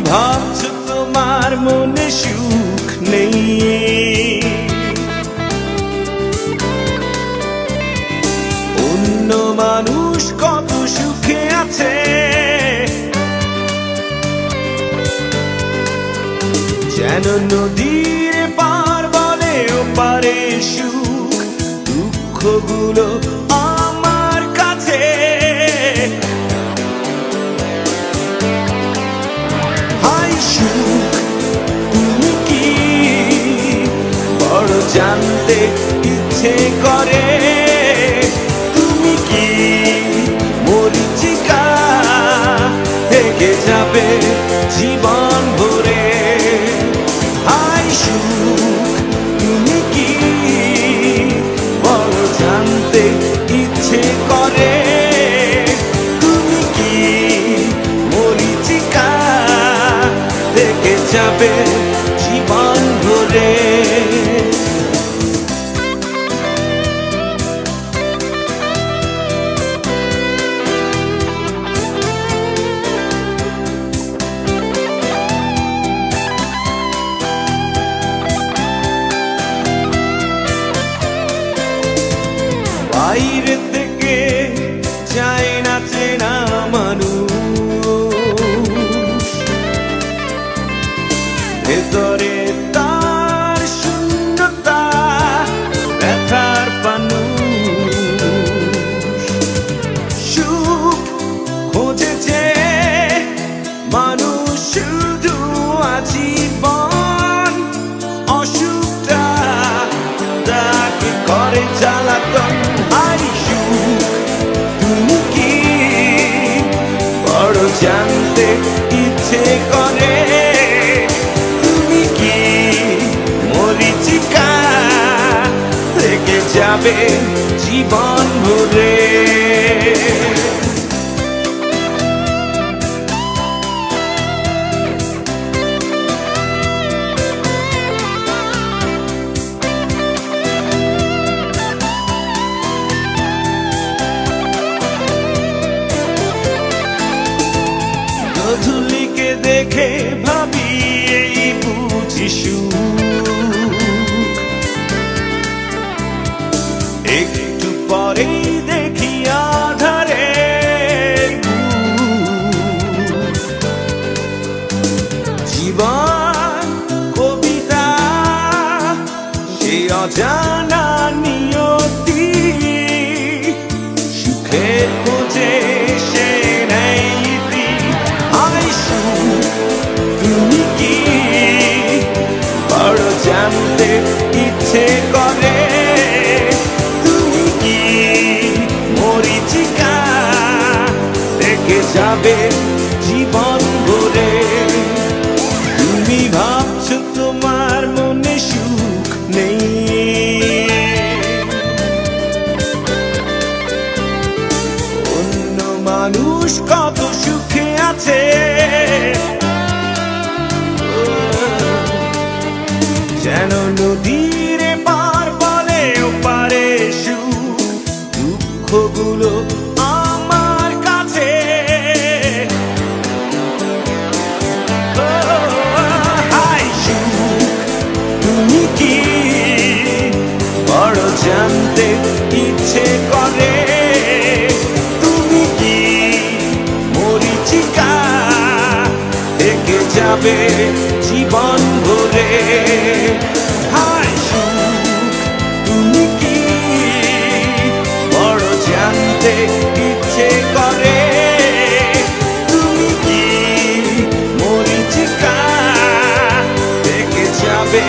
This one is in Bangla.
ভাবছো তোমার মনে সুখ নেই, অন্য মানুষ কত সুখে আছে। যেন নদীর পার বলে ওপারে সুখ, দুঃখগুলো আমার কাছে। হাই সুখ তুমি কি বড় জানতে ইচ্ছে করে, তুমি কি মরিচিকা থেকে যাবে জীবন ভরে। হাই সুখ তুমি কি বড় জানতে ইচ্ছে করে, তুমি কি মরিচিকা থেকে যাবে জীবন ভরে। বাইরে থেকে চায় না চেনা মানুষ, ভেতরে তার শূন্যতা ব্যথার ফানুষ। সুখ খোঁজেছে মানুষ শুধু আজীবন, অসুখটা তাকে করে জ্বালাতন। হাই সুখ তুমি কি বড় জানতে ইচ্ছে করে, তুমি কি মরিচিকা থেকে যাবে জীবন ভরে। গধূলিকে দেখে ভাবি এই বুঝি সুখ, একটু পরেই দেখি আধারে জীবন কবিতা সে অজানা নিয়তি, সুখের খোঁজে সে নেই। হাই সুখ তুমি কি বড় জানতে ইচ্ছে করে, তুমি কি মরিচিকা থেকে যাবে জীবন ভরে। তুমি ভাবছো তোমার মনে সুখ নেই, অন্য মানুষ কত সুখে আছে। যেন নদীর পার বলে ওপারে সুখ, দুঃখগুলো আমার কাছে। হাই সুখ তুমি কি বড় জানতে ইচ্ছে করে, তুমি কি মরিচিকা থেকে যাবে জীবন ভরে। হাই সুখ তুমি কি বড় জানতে ইচ্ছে করে, তুমি কি মরিচিকা থেকে যাবে